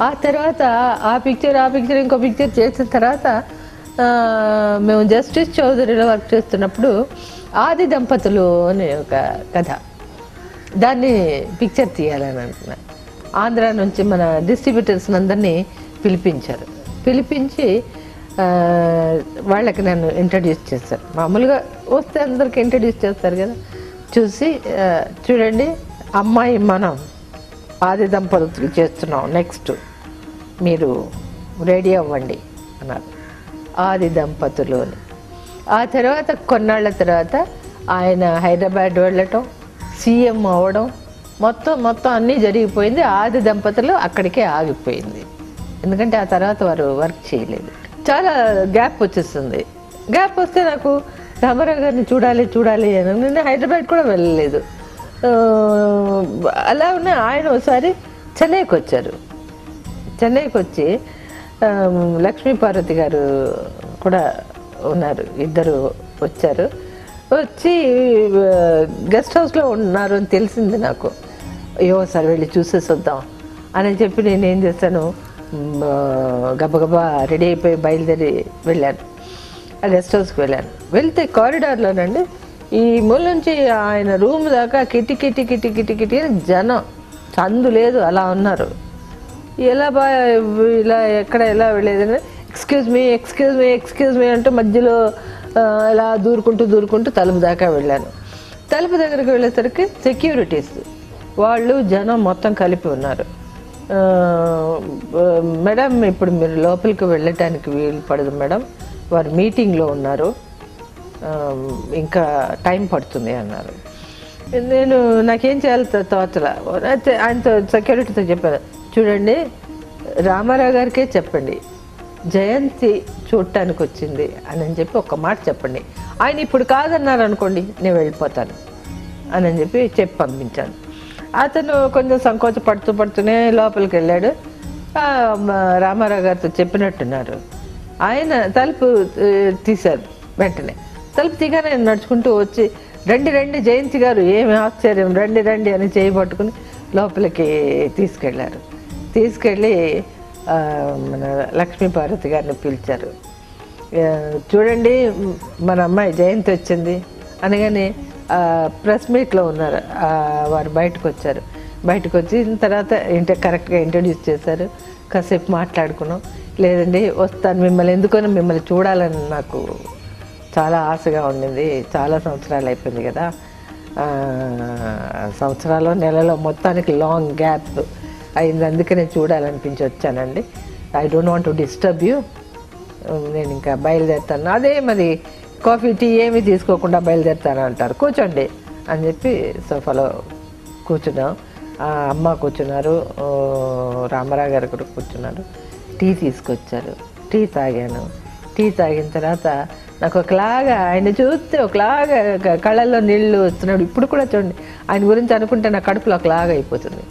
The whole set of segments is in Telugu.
ఆ తర్వాత ఆ పిక్చర్ ఇంకో పిక్చర్ చేసిన తర్వాత మేము జస్టిస్ చౌదరిలో వర్క్ చేస్తున్నప్పుడు ఆది దంపతులు అనే ఒక కథ, దాన్ని పిక్చర్ తీయాలని అనుకున్నాను. ఆంధ్ర నుంచి మన డిస్ట్రిబ్యూటర్స్ అందరినీ పిలిపించి వాళ్ళకి నన్ను ఇంట్రడ్యూస్ చేశారు. మామూలుగా వస్తే అందరికి ఇంట్రడ్యూస్ చేస్తారు కదా. చూసి చూడండి అమ్మాయి మనం ఆది దంపతులు చేస్తున్నాం, నెక్స్ట్ మీరు రెడీ అవ్వండి అన్నారు. ఆది దంపతులు అని. ఆ తర్వాత కొన్నాళ్ళ తర్వాత ఆయన హైదరాబాద్ వెళ్ళటం, సీఎం అవ్వడం, మొత్తం అన్నీ జరిగిపోయింది. ఆది దంపతులు అక్కడికే ఆగిపోయింది. ఎందుకంటే ఆ తర్వాత వారు వర్క్ చేయలేదు. చాలా గ్యాప్ వచ్చేస్తుంది. గ్యాప్ వస్తే నాకు రామారావు గారిని చూడాలి అని నేను హైదరాబాద్ కూడా వెళ్ళలేదు. అలా ఉన్న ఆయన ఒకసారి చెన్నైకి వచ్చారు. చెన్నైకి వచ్చి లక్ష్మీపార్వతి గారు కూడా ఉన్నారు, ఇద్దరు వచ్చారు. వచ్చి గెస్ట్ హౌస్లో ఉన్నారు అని తెలిసింది నాకు. అయ్యో సార్ వెళ్ళి చూసేసి వద్దాం అని చెప్పి నేను ఏం చేశాను, గబగబా రెడీ అయిపోయి బయలుదేరి వెళ్ళాను. ఆ గెస్ట్ హౌస్కి వెళ్ళాను. వెళ్తే కారిడార్లోనండి ఈ మూల నుంచి ఆయన రూమ్ దాకా కిటి జనం, చందు లేదు, అలా ఉన్నారు. ఎలా ఇలా ఎలా వెళ్ళేదని ఎక్స్క్యూజ్ మీ అంటూ మధ్యలో ఇలా దూరుకుంటూ తలుపు దాకా వెళ్ళాను. తలుపు దగ్గరికి వెళ్ళేసరికి సెక్యూరిటీస్ వాళ్ళు జనం మొత్తం కలిపి ఉన్నారు. మేడం ఇప్పుడు మీరు లోపలికి వెళ్ళటానికి వీలు పడదు మేడం, వారు మీటింగ్లో ఉన్నారు, ఇంకా టైం పడుతుంది అన్నారు. నేను నాకేం చేయాలి తోచలా. ఆయనతో సెక్యూరిటీతో చెప్పాను, చూడండి రామారావు గారికే చెప్పండి జయంతి చూడటానికి వచ్చింది అని చెప్పి ఒక్క మాట చెప్పండి. ఆయన ఇప్పుడు కాదన్నారు అనుకోండి నేను వెళ్ళిపోతాను అని చెప్పి పంపించాను. అతను కొంచెం సంకోచపడుతూనే లోపలికి వెళ్ళాడు. రామారావు గారితో చెప్పినట్టున్నారు. ఆయన తలుపు తీశారు. వెంటనే తలుపు తీగానే నడుచుకుంటూ వచ్చి రండి జయంతి గారు, ఏమి ఆశ్చర్యం, రండి అని చేయబట్టుకుని లోపలికి తీసుకెళ్ళి మన లక్ష్మీపార్వతి గారిని పిలిచారు. చూడండి మన అమ్మాయి జయంతి వచ్చింది అనగానే ప్రెస్ మీట్లో ఉన్నారు. వారు బయటకు వచ్చిన తర్వాత కరెక్ట్గా ఇంట్రడ్యూస్ చేశారు. కాసేపు మాట్లాడుకున్నాం. లేదండి వస్తాను, మిమ్మల్ని చూడాలని నాకు చాలా ఆశగా ఉండింది. చాలా సంవత్సరాలు అయిపోయింది కదా, సంవత్సరాలు నెలలో మొత్తానికి లాంగ్ గ్యాప్ అయింది, అందుకనే చూడాలనిపించి వచ్చానండి. I don't want to disturb you, నేను ఇంకా బయలుదేరుతాను. అదే మరి కాఫీ టీ ఏమీ తీసుకోకుండా బయలుదేరుతాను అంటారు. కూర్చోండి అని చెప్పి సోఫాలో కూర్చున్నాం. అమ్మ కూర్చున్నారు, రామారావు గారు కూడా కూర్చున్నారు. టీ తీసుకొచ్చారు. టీ తాగాను. టీ తాగిన తర్వాత నాకు ఒకలాగా ఆయన చూస్తే ఒకలాగా కళ్ళల్లో నీళ్ళు వస్తున్నాడు. ఇప్పుడు కూడా చూడండి, ఆయన గురించి అనుకుంటే నా కడుపులో ఒకలాగా అయిపోతుంది.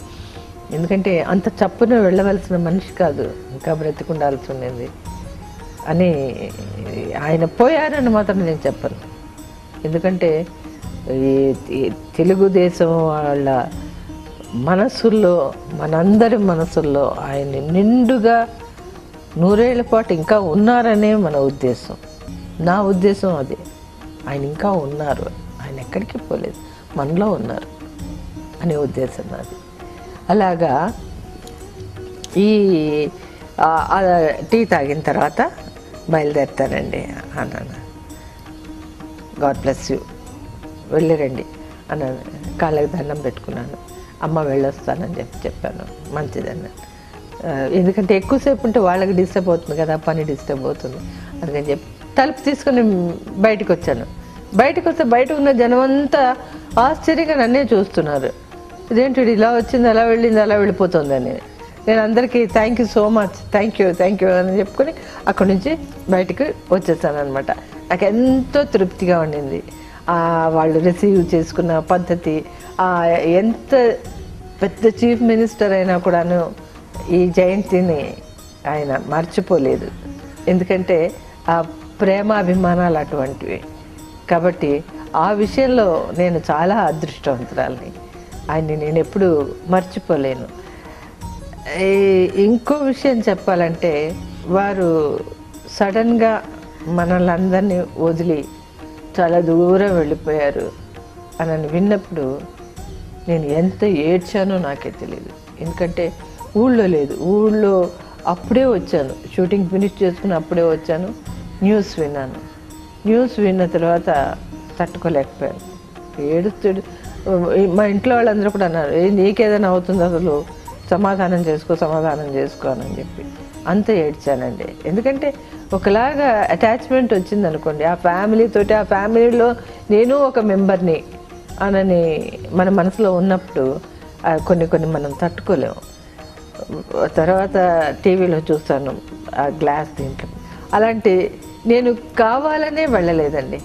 ఎందుకంటే అంత చప్పున వెళ్ళవలసిన మనిషి కాదు, ఇంకా బ్రతికుండాల్సి ఉండేది అని. ఆయన పోయారని మాత్రం నేను చెప్పను. ఎందుకంటే ఈ తెలుగుదేశం వాళ్ళ మనసుల్లో, మనందరి మనసుల్లో ఆయన నిండుగా 100 ఏళ్ల పాటు ఇంకా ఉన్నారనే మన ఉద్దేశం. నా ఉద్దేశం అదే. ఆయన ఇంకా ఉన్నారు, ఆయన ఎక్కడికి పోలేదు, మనలో ఉన్నారు అనే ఉద్దేశం నాది. అలాగా ఈ టీ తాగిన తర్వాత బయలుదేరుతానండి అన్నాను. గాడ్ బ్లెస్ యూ, వెళ్ళిరండి అన్నాను. కాళ్ళకి దండం పెట్టుకున్నాను. అమ్మ వెళ్ళొస్తానని చెప్పాను. మంచిదన్న. ఎందుకంటే ఎక్కువసేపు ఉంటే వాళ్ళకి డిస్టర్బ్ అవుతుంది కదా, పని డిస్టర్బ్ అవుతుంది అందుకని చెప్పి తలుపు తీసుకొని బయటకు వచ్చాను. బయటకు వస్తే బయట ఉన్న జనం అంతా ఆశ్చర్యంగా నన్నే చూస్తున్నారు. ఇదేంటి ఇలా వచ్చింది, అలా వెళ్ళింది, అలా వెళ్ళిపోతుందని. నేను అందరికీ thank you so much, thank you అని చెప్పుకొని అక్కడి నుంచి బయటకు వచ్చేసాను అనమాట. నాకు ఎంతో తృప్తిగా ఉండింది. వాళ్ళు రిసీవ్ చేసుకున్న పద్ధతి, ఎంత పెద్ద చీఫ్ మినిస్టర్ అయినా కూడాను ఈ జయంతిని ఆయన మర్చిపోలేదు. ఎందుకంటే ఆ ప్రేమాభిమానాలు అటువంటివి. కాబట్టి ఆ విషయంలో నేను చాలా అదృష్టవంతురాలిని. ఆయన్ని నేను ఎప్పుడు మర్చిపోలేను. ఇంకో విషయం చెప్పాలంటే, వారు సడన్గా మనల్ని వదిలి చాలా దూరం వెళ్ళిపోయారు అని విన్నప్పుడు నేను ఎంత ఏడ్చానో నాకే తెలియదు. ఎందుకంటే ఊళ్ళో లేదు, ఊళ్ళో అప్పుడే వచ్చాను, షూటింగ్ ఫినిష్ చేసుకుని అప్పుడే వచ్చాను. న్యూస్ విన్నాను. న్యూస్ విన్న తర్వాత తట్టుకోలేకపోయాను, ఏడుస్తూ. మా ఇంట్లో వాళ్ళందరూ కూడా అన్నారు, నీకేదైనా అవుతుంది, అసలు సమాధానం చేసుకో అని చెప్పి అంత ఏడ్చానండి. ఎందుకంటే ఒకలాగా అటాచ్మెంట్ వచ్చింది అనుకోండి ఆ ఫ్యామిలీతోటి, ఆ ఫ్యామిలీలో నేను ఒక మెంబర్ని అనని మన మనసులో ఉన్నప్పుడు కొన్ని మనం తట్టుకోలేము. తర్వాత టీవీలో చూస్తాను ఆ గ్లాస్ దీంట్లో. అలాంటి నేను కావాలనే వెళ్ళలేదండి,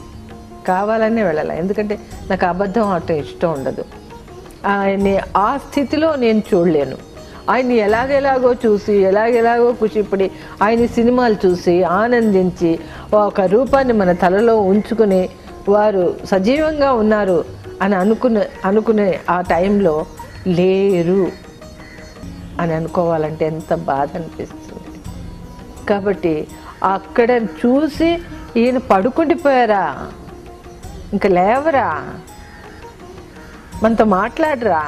కావాలనే వెళ్ళాలి. ఎందుకంటే నాకు అబద్ధం ఆడటం ఇష్టం ఉండదు. ఆయన్ని ఆ స్థితిలో నేను చూడలేను. ఆయన్ని ఎలాగెలాగో చూసి ఎలాగెలాగో ఖుషిపడి ఆయన సినిమాలు చూసి ఆనందించి ఒక రూపాన్ని మన తలలో ఉంచుకుని వారు సజీవంగా ఉన్నారు అని అనుకునే ఆ టైంలో లేరు అని అనుకోవాలంటే ఎంత బాధ అనిపిస్తుంది. కాబట్టి అక్కడ చూసి ఈయన పడుకుండిపోయారా, ఇంకా లేవరా, మనతో మాట్లాడరా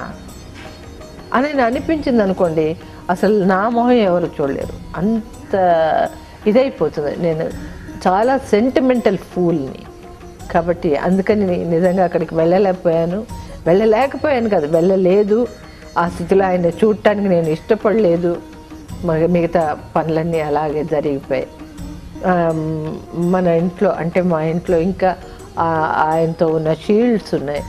అని అనిపించింది అనుకోండి, అసలు నా మొహం ఎవరు చూడలేరు, అంత ఇదైపోతుంది. నేను చాలా సెంటిమెంటల్ ఫూల్ని. కాబట్టి అందుకని నిజంగా అక్కడికి వెళ్ళలేకపోయాను కాదు, వెళ్ళలేదు. ఆ స్థితిలో ఆయన చూడటానికి నేను ఇష్టపడలేదు. మిగతా పనులన్నీ అలాగే జరిగిపోయాయి. మన ఇంట్లో అంటే మా ఇంట్లో ఇంకా ఆయనతో ఉన్న షీల్డ్స్ ఉన్నాయి,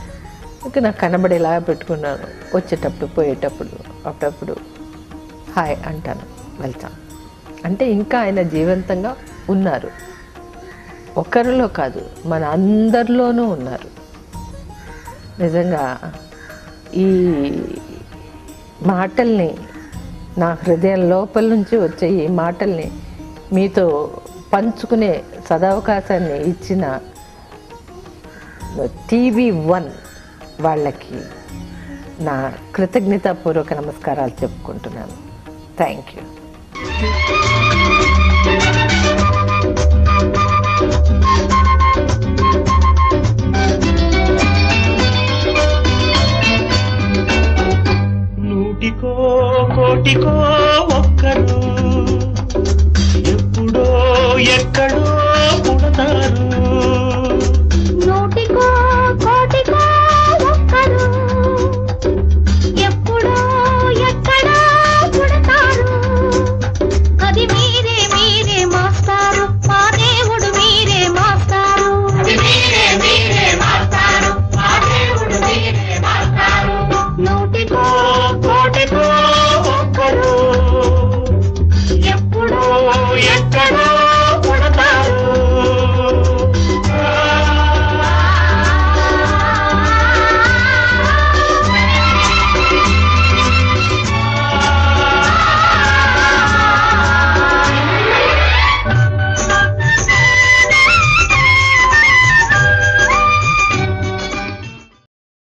ఇంకా నాకు కనబడేలా పెట్టుకున్నాను. వచ్చేటప్పుడు పోయేటప్పుడు అప్పుడప్పుడు హాయ్ అంటాను, వెళ్తాను. అంటే ఇంకా ఆయన జీవంతంగా ఉన్నారు, ఒకరిలో కాదు మన అందరిలోనూ ఉన్నారు. నిజంగా ఈ మాటల్ని, నా హృదయం లోపల నుంచి వచ్చే ఈ మాటల్ని మీతో పంచుకునే సదవకాశాన్ని ఇచ్చిన TV1 వాళ్ళకి నా కృతజ్ఞతాపూర్వక నమస్కారాలు చెప్పుకుంటున్నాను. Thank you. నూటికో కోటికో ఒక్కడు ఎప్పుడో ఎక్కడో